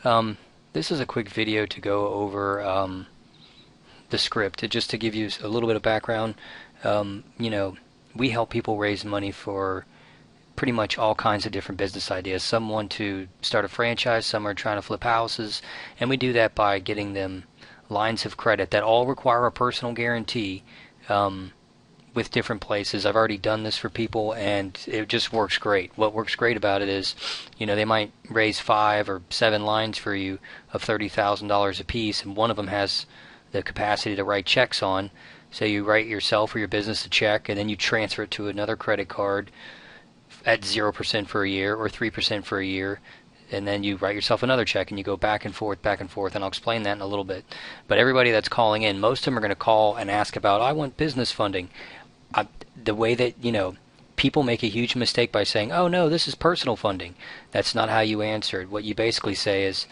This is a quick video to go over the script, just to give you a little bit of background. You know, we help people raise money for pretty much all kinds of different business ideas. Some want to start a franchise, some are trying to flip houses, and we do that by getting them lines of credit that all require a personal guarantee. With different places. I've already done this for people and it just works great. What works great about it is, they might raise 5 or 7 lines for you of $30,000 a piece, and one of them has the capacity to write checks on. So you write yourself or your business a check, and then you transfer it to another credit card at 0% for a year or 3% for a year, and then you write yourself another check, and you go back and forth, and I'll explain that in a little bit. But everybody that's calling in, most of them are going to call and ask about, I want business funding. The way that, people make a huge mistake by saying, oh no, this is personal funding. That's not how you answer it. What you basically say is,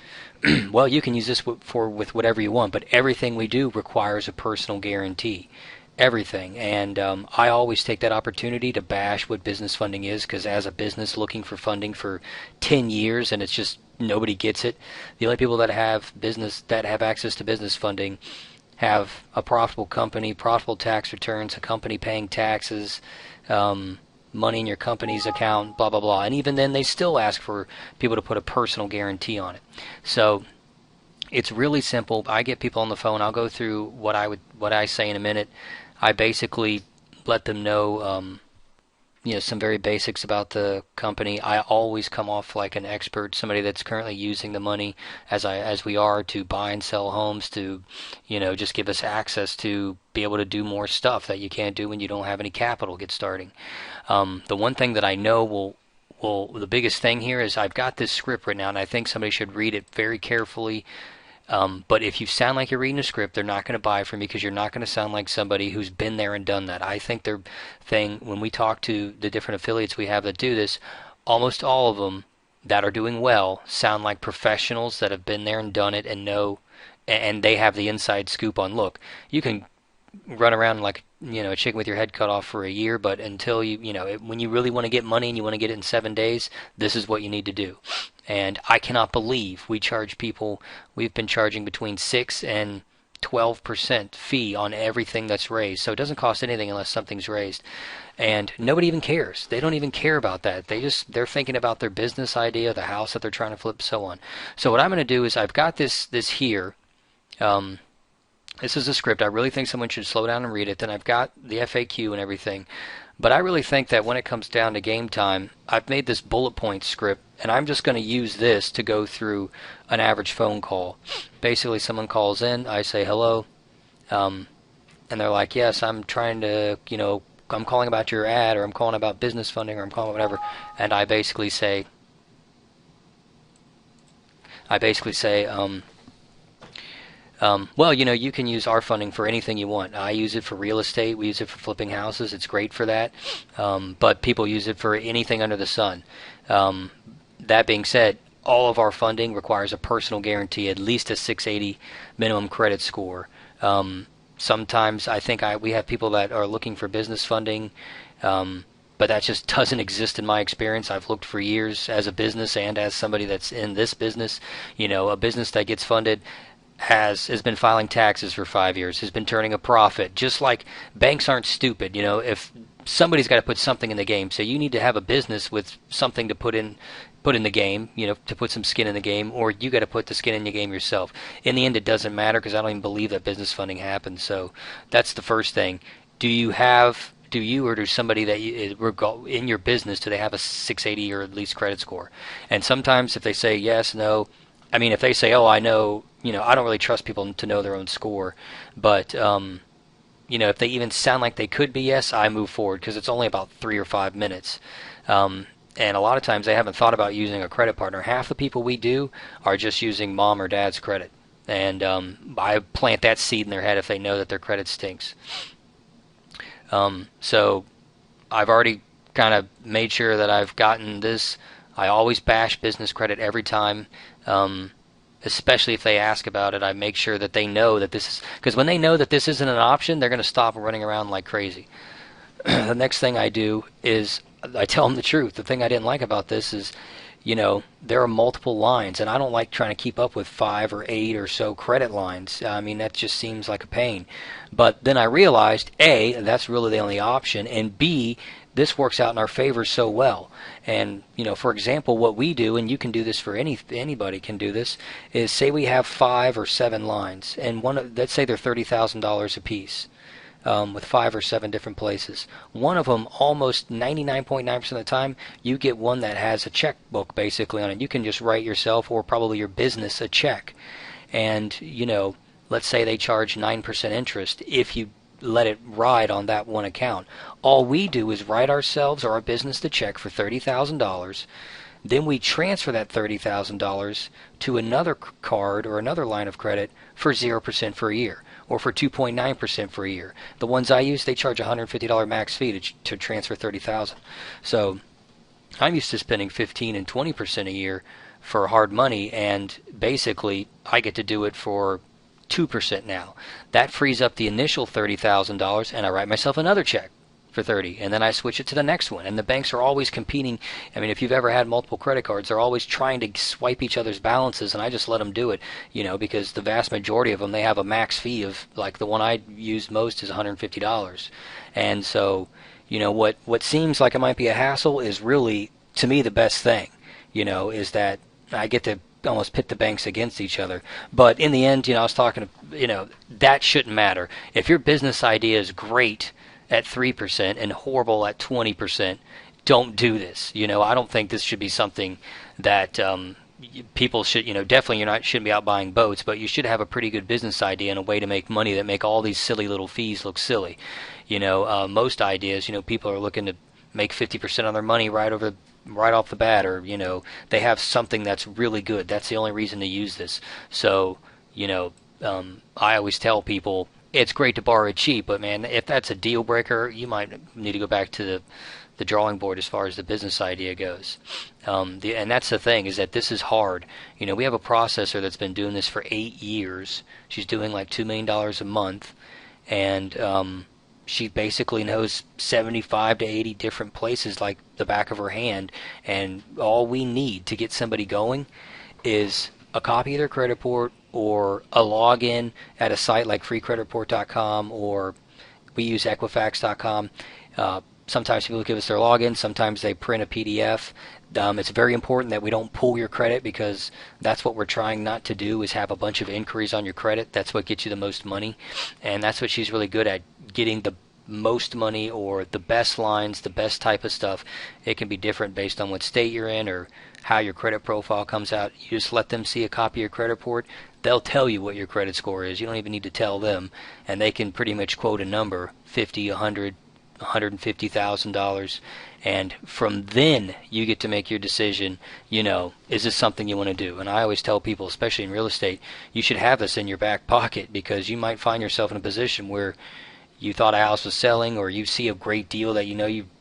well, you can use this with whatever you want, but everything we do requires a personal guarantee. Everything. And I always take that opportunity to bash what business funding is, because as a business looking for funding for 10 years and it's just nobody gets it, the only people that have access to business funding have a profitable company, profitable tax returns, a company paying taxes, money in your company's account, blah, blah, blah. And even then, they still ask for people to put a personal guarantee on it. So it's really simple. I get people on the phone. I'll go through what I say in a minute. I basically let them know some very basics about the company. I always come off like an expert, somebody that's currently using the money as we are to buy and sell homes, to just give us access to be able to do more stuff that you can't do when you don't have any capital to get starting. The one thing that I know the biggest thing here is I've got this script right now, and I think somebody should read it very carefully. But if you sound like you're reading a script, they're not going to buy from you, because you're not going to sound like somebody who's been there and done that. I think their thing, when we talk to the different affiliates we have that do this, almost all of them that are doing well sound like professionals that have been there and done it and know, and they have the inside scoop on, look, you can run around like a chicken with your head cut off for a year, but until when you really want to get money and you want to get it in 7 days, this is what you need to do. And I cannot believe we've been charging between 6 and 12% fee on everything that's raised. So it doesn't cost anything unless something's raised. And nobody even cares. They don't even care about that. They're thinking about their business idea, the house that they're trying to flip, so on. So what I'm going to do is, I've got this here. This is a script. I really think someone should slow down and read it. Then I've got the FAQ and everything. But I really think that when it comes down to game time, I've made this bullet point script, and I'm just going to use this to go through an average phone call. Basically, someone calls in, I say hello, and they're like, yes, I'm trying to, I'm calling about your ad, or I'm calling about business funding, or I'm calling whatever. And I basically say, well, you can use our funding for anything you want. I use it for real estate. We use it for flipping houses. It's great for that. But people use it for anything under the sun. That being said, all of our funding requires a personal guarantee, at least a 680 minimum credit score. Sometimes I think we have people that are looking for business funding, but that just doesn't exist in my experience. I've looked for years as a business and as somebody that's in this business. A business that gets funded has been filing taxes for 5 years, has been turning a profit. Just like banks aren't stupid, if somebody's got to put something in the game, so you need to have a business with something to put in the game, to put some skin in the game, or you got to put the skin in the game yourself. In the end, it doesn't matter, because I don't even believe that business funding happens. So that's the first thing. Do you or do somebody that in your business, do they have a 680 or at least credit score? And sometimes if they say yes, no, if they say, oh, I know, I don't really trust people to know their own score. But, if they even sound like they could be yes, I move forward, because it's only about 3 or 5 minutes. And a lot of times they haven't thought about using a credit partner. Half the people we do are just using mom or dad's credit. And I plant that seed in their head if they know that their credit stinks. So I've already kind of made sure that I've gotten this. I always bash business credit every time, especially if they ask about it. I make sure that they know that this is, because when they know that this isn't an option, they're going to stop running around like crazy. The next thing I do is I tell them the truth. The thing I didn't like about this is, there are multiple lines, and I don't like trying to keep up with 5 or 8 or so credit lines. I mean, that just seems like a pain. But then I realized, A, that's really the only option, and B, this works out in our favor so well. And for example, what we do, and you can do this for anybody can do this, is say we have 5 or 7 lines, and let's say they're $30,000 a piece. With 5 or 7 different places. One of them, almost 99.9% of the time, you get one that has a checkbook basically on it. You can just write yourself or probably your business a check. And, let's say they charge 9% interest if you let it ride on that one account. All we do is write ourselves or our business the check for $30,000. Then we transfer that $30,000 to another card or another line of credit for 0% for a year, or for 2.9% for a year. The ones I use, they charge $150 max fee to transfer $30,000. So I'm used to spending 15 and 20% a year for hard money, and basically I get to do it for 2% now. That frees up the initial $30,000, and I write myself another check for 30, and then I switch it to the next one. And the banks are always competing. I mean, if you've ever had multiple credit cards, they're always trying to swipe each other's balances, and I just let them do it, because the vast majority of them, they have a max fee of, like, the one I use most is $150. And so, what seems like it might be a hassle is really, to me, the best thing, is that I get to almost pit the banks against each other. But in the end, I was talking to, that shouldn't matter. If your business idea is great at 3% and horrible at 20%, don't do this. I don't think this should be something that people should, definitely shouldn't be out buying boats, but you should have a pretty good business idea and a way to make money that make all these silly little fees look silly. Most ideas, people are looking to make 50% of their money right off the bat, or they have something that's really good. That's the only reason to use this. So I always tell people, it's great to borrow it cheap, but man, if that's a deal breaker, you might need to go back to the drawing board as far as the business idea goes. And that's the thing, is that this is hard. We have a processor that's been doing this for 8 years. She's doing like $2 million a month, and she basically knows 75 to 80 different places like the back of her hand, and all we need to get somebody going is a copy of their credit report or a login at a site like freecreditreport.com, or we use Equifax.com. Sometimes people give us their login, sometimes they print a PDF. It's very important that we don't pull your credit, because that's what we're trying not to do, is have a bunch of inquiries on your credit. That's what gets you the most money, and that's what she's really good at, getting the most money or the best lines, the best type of stuff. It can be different based on what state you're in or how your credit profile comes out. You just let them see a copy of your credit report. They'll tell you what your credit score is. You don't even need to tell them, and they can pretty much quote a number, 50, 100, $150,000, and from then you get to make your decision. Is this something you want to do? And I always tell people, especially in real estate, you should have this in your back pocket, because you might find yourself in a position where you thought a house was selling, or you see a great deal that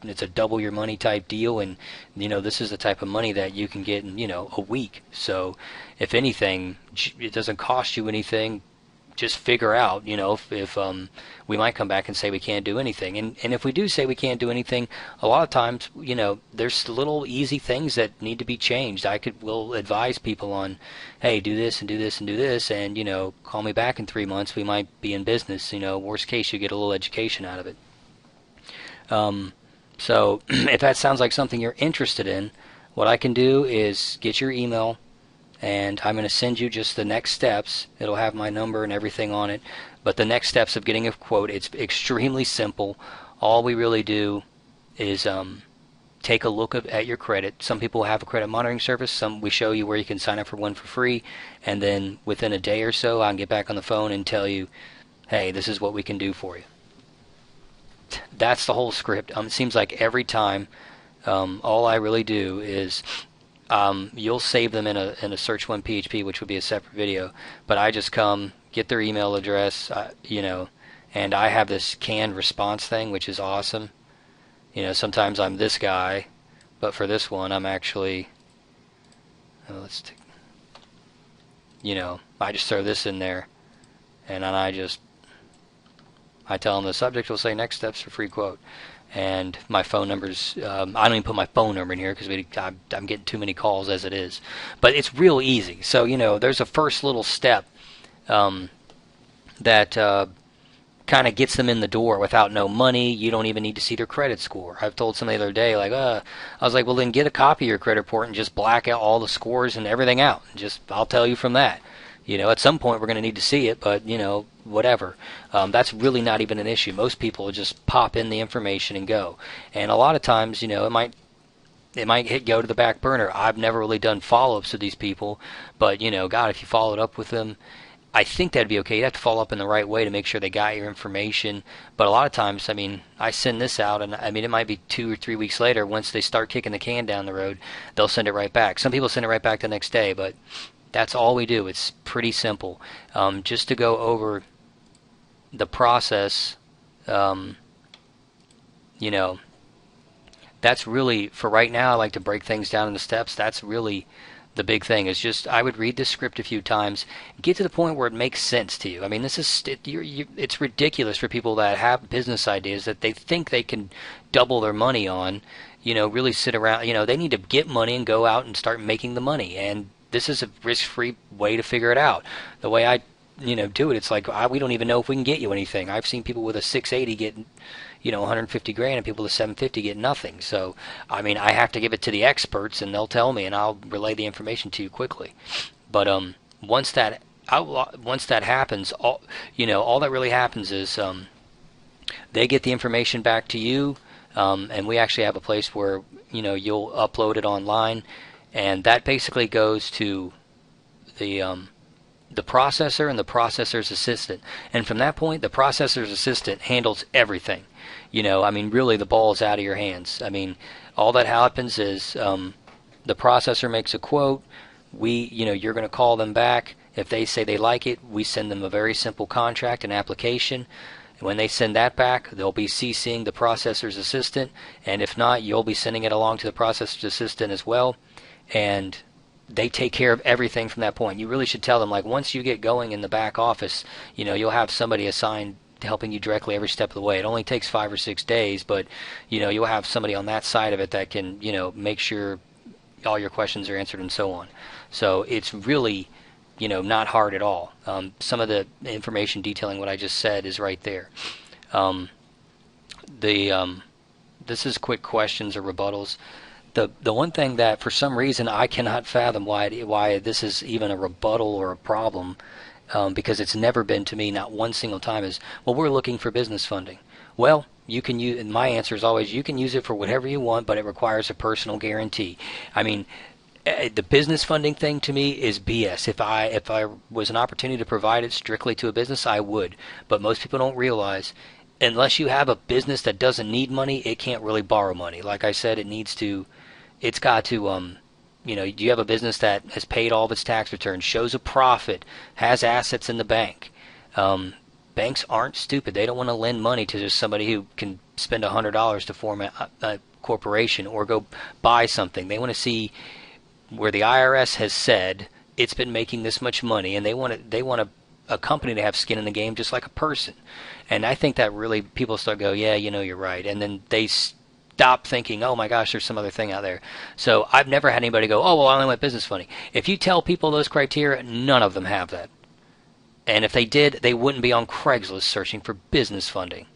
it's a double your money type deal, and this is the type of money that you can get in a week. So if anything, it doesn't cost you anything. Just figure out, if we might come back and say we can't do anything. And if we do say we can't do anything, a lot of times, there's little easy things that need to be changed. Will advise people on, hey, do this and do this and do this, and, call me back in 3 months. We might be in business. Worst case, you get a little education out of it. So if that sounds like something you're interested in, what I can do is get your email, and I'm going to send you just the next steps. It'll have my number and everything on it. But the next steps of getting a quote, it's extremely simple. All we really do is take a look at your credit. Some people have a credit monitoring service. We show you where you can sign up for one for free. And then within a day or so, I can get back on the phone and tell you, hey, this is what we can do for you. That's the whole script. It seems like every time, all I really do is... you'll save them in a Search One PHP, which would be a separate video. But I just come, get their email address, and I have this canned response thing, which is awesome. Sometimes I'm this guy, but for this one, I'm actually, I just throw this in there, and then I tell them the subject will say next steps for free quote. and my phone number's, I don't even put my phone number in here because I'm getting too many calls as it is. But it's real easy. So, there's a first little step that kind of gets them in the door without no money. You don't even need to see their credit score. I've told somebody the other day, like, I was like, well, then get a copy of your credit report and just black out all the scores and everything out. I'll tell you from that. At some point we're going to need to see it, but, whatever. That's really not even an issue. Most people will just pop in the information and go. And a lot of times, it might go to the back burner. I've never really done follow-ups with these people, but, God, if you followed up with them, I think that'd be okay. You'd have to follow up in the right way to make sure they got your information. But a lot of times, I send this out, and it might be 2 or 3 weeks later, once they start kicking the can down the road, they'll send it right back. Some people send it right back the next day, but that's all we do. It's pretty simple. Just to go over the process, that's really, for right now, I like to break things down into steps. That's really the big thing, is just I would read this script a few times, get to the point where it makes sense to you. It's ridiculous for people that have business ideas that they think they can double their money on, really sit around, they need to get money and go out and start making the money. And this is a risk-free way to figure it out. The way I, do it, it's like we don't even know if we can get you anything. I've seen people with a 680 get 150 grand, and people with 750 get nothing. So, I have to give it to the experts, and they'll tell me, and I'll relay the information to you quickly. But once that happens, all that really happens is they get the information back to you, and we actually have a place where you'll upload it online, and that basically goes to the processor and the processor's assistant. And from that point, the processor's assistant handles everything. Really the ball is out of your hands. All that happens is the processor makes a quote. You're going to call them back. If they say they like it, we send them a very simple contract and application. And when they send that back, they'll be CCing the processor's assistant. And if not, you'll be sending it along to the processor's assistant as well. And they take care of everything from that point. You really should tell them, like, once you get going in the back office, you'll have somebody assigned to helping you directly every step of the way. It only takes 5 or 6 days, but you'll have somebody on that side of it that can make sure all your questions are answered and so on. So it's really not hard at all. Some of the information detailing what I just said is right there. This is quick questions or rebuttals. The one thing that for some reason I cannot fathom why this is even a rebuttal or a problem, because it's never been to me, not one single time, is, well, we're looking for business funding. Well, you can use, and my answer is always, you can use it for whatever you want, but it requires a personal guarantee. The business funding thing to me is BS. If I was an opportunity to provide it strictly to a business, I would. But most people don't realize, unless you have a business that doesn't need money, it can't really borrow money. Like I said, it's got to, do you have a business that has paid all of its tax returns, shows a profit, has assets in the bank? Banks aren't stupid. They don't want to lend money to just somebody who can spend $100 to form a corporation or go buy something. They want to see where the IRS has said it's been making this much money, and they want a company to have skin in the game just like a person. And I think that really people start to go, yeah, you're right. And then they stop thinking, oh my gosh, there's some other thing out there. So I've never had anybody go, oh, well, I only want business funding. If you tell people those criteria, none of them have that. And if they did, they wouldn't be on Craigslist searching for business funding.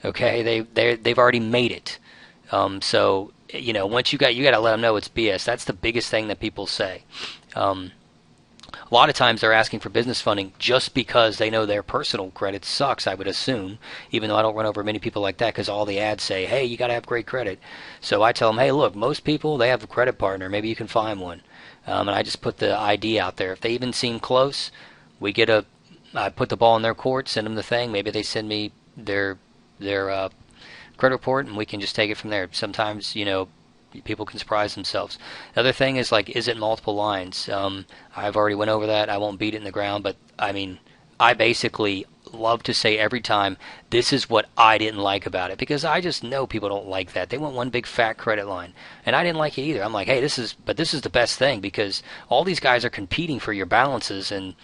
Okay, they've already made it. So once you got to let them know it's BS. That's the biggest thing that people say. A lot of times they're asking for business funding just because they know their personal credit sucks, I would assume, even though I don't run over many people like that, because all the ads say, hey, you got to have great credit. So I tell them, hey, look, most people, they have a credit partner. Maybe you can find one. And I just put the ID out there. If they even seem close, I put the ball in their court, send them the thing. Maybe they send me their credit report, and we can just take it from there. Sometimes, people can surprise themselves. The other thing is, like, is it multiple lines? I've already went over that. I won't beat it in the ground, but I basically love to say every time, this is what I didn't like about it, because I just know people don't like that. They want one big fat credit line, and I didn't like it either. I'm like, hey, this is the best thing, because all these guys are competing for your balances, and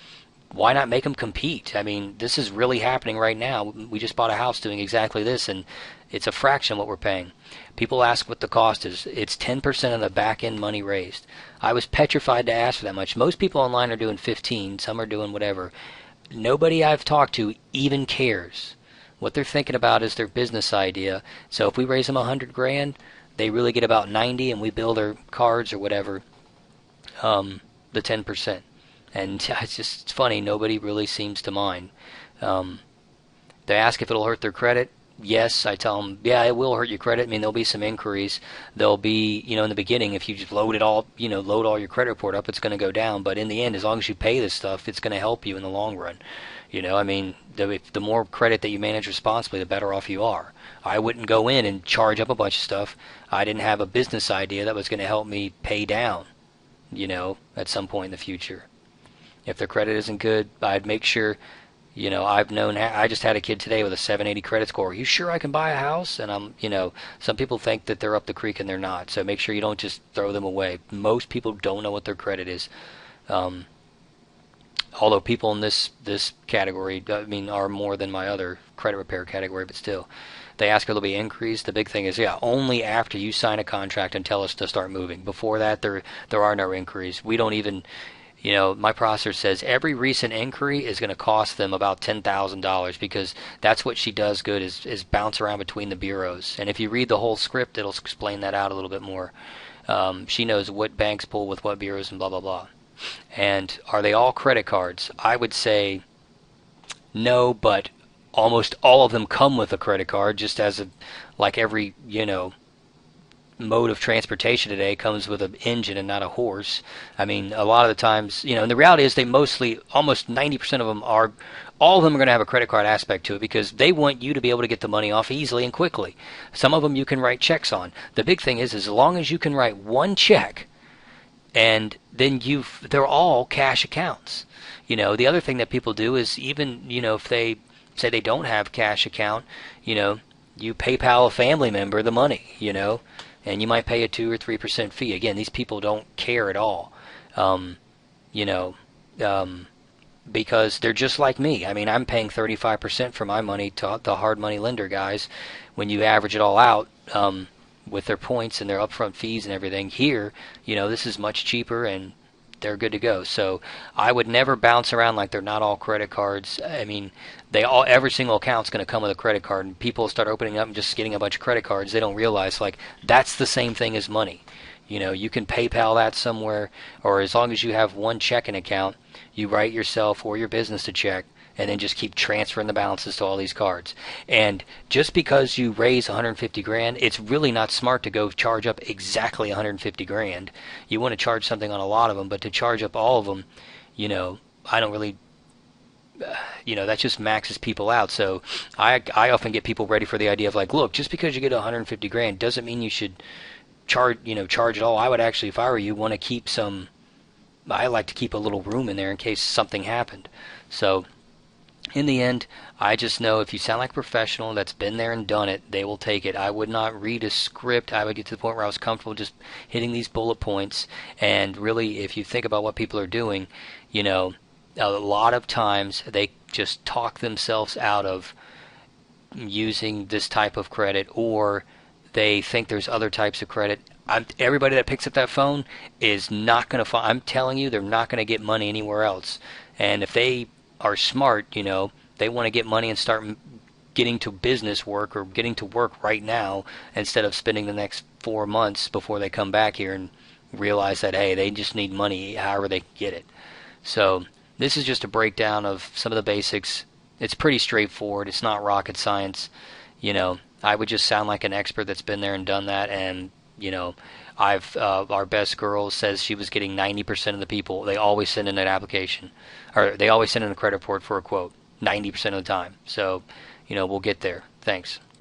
why not make them compete? This is really happening right now. We just bought a house doing exactly this, and It's a fraction of what we're paying. People ask what the cost is. It's 10% of the back end money raised. I was petrified to ask for that much. Most people online are doing 15, some are doing whatever. Nobody I've talked to even cares. What they're thinking about is their business idea. So if we raise them 100 grand, they really get about 90, and we bill their cards or whatever, the 10%. And it's funny, nobody really seems to mind. They ask if it'll hurt their credit. Yes, I tell them, yeah, it will hurt your credit. I mean, there'll be some inquiries. There'll be, in the beginning, if you just load it all, load all your credit report up, it's going to go down. But in the end, as long as you pay this stuff, it's going to help you in the long run. I mean, the more credit that you manage responsibly, the better off you are. I wouldn't go in and charge up a bunch of stuff. I didn't have a business idea that was going to help me pay down, at some point in the future. If their credit isn't good, I'd make sure. I just had a kid today with a 780 credit score. Are you sure I can buy a house? And some people think that they're up the creek and they're not. So make sure you don't just throw them away. Most people don't know what their credit is. Although people in this category, are more than my other credit repair category, but still. They ask if there'll be increase. The big thing is, only after you sign a contract and tell us to start moving. Before that, there are no inquiries. We don't even... my processor says every recent inquiry is going to cost them about $10,000 because that's what she does good is bounce around between the bureaus. And if you read the whole script, it'll explain that out a little bit more. She knows what banks pull with what bureaus and blah, blah, blah. And are they all credit cards? I would say no, but almost all of them come with a credit card, just as like every, mode of transportation today comes with an engine and not a horse. I mean, a lot of the times, and the reality is almost 90% of them all of them are going to have a credit card aspect to it because they want you to be able to get the money off easily and quickly. Some of them you can write checks on. The big thing is as long as you can write one check, and then they're all cash accounts. The other thing that people do is even, if they say they don't have cash account, you PayPal a family member the money, and you might pay a 2 or 3% fee. Again, these people don't care at all, because they're just like me. I mean, I'm paying 35% for my money to the hard money lender guys. When you average it all out, with their points and their upfront fees and everything, here, this is much cheaper and they're good to go. So I would never bounce around like they're not all credit cards. I mean, every single account's going to come with a credit card, and people start opening up and just getting a bunch of credit cards. They don't realize that's the same thing as money. You can PayPal that somewhere, or as long as you have one checking account, you write yourself or your business a check, and then just keep transferring the balances to all these cards. And just because you raise 150 grand, it's really not smart to go charge up exactly 150 grand. You want to charge something on a lot of them, but to charge up all of them, I don't really, that just maxes people out. So I often get people ready for the idea of look, just because you get 150 grand doesn't mean you should charge it all. I would actually, if I were you, want to keep some. I like to keep a little room in there in case something happened. So in the end, I just know if you sound like a professional that's been there and done it, they will take it. I would not read a script. I would get to the point where I was comfortable just hitting these bullet points. And really, if you think about what people are doing, a lot of times they just talk themselves out of using this type of credit, or they think there's other types of credit. Everybody that picks up that phone is not going to find. I'm telling you, they're not going to get money anywhere else. And if they are smart, they want to get money and start getting to business work or getting to work right now instead of spending the next 4 months before they come back here and realize that, hey, they just need money however they get it. So this is just a breakdown of some of the basics. It's pretty straightforward. It's not rocket science. I would just sound like an expert that's been there and done that. And, our best girl says she was getting 90% of the people. They always send in an application, or they always send in a credit report for a quote 90% of the time. So, we'll get there. Thanks.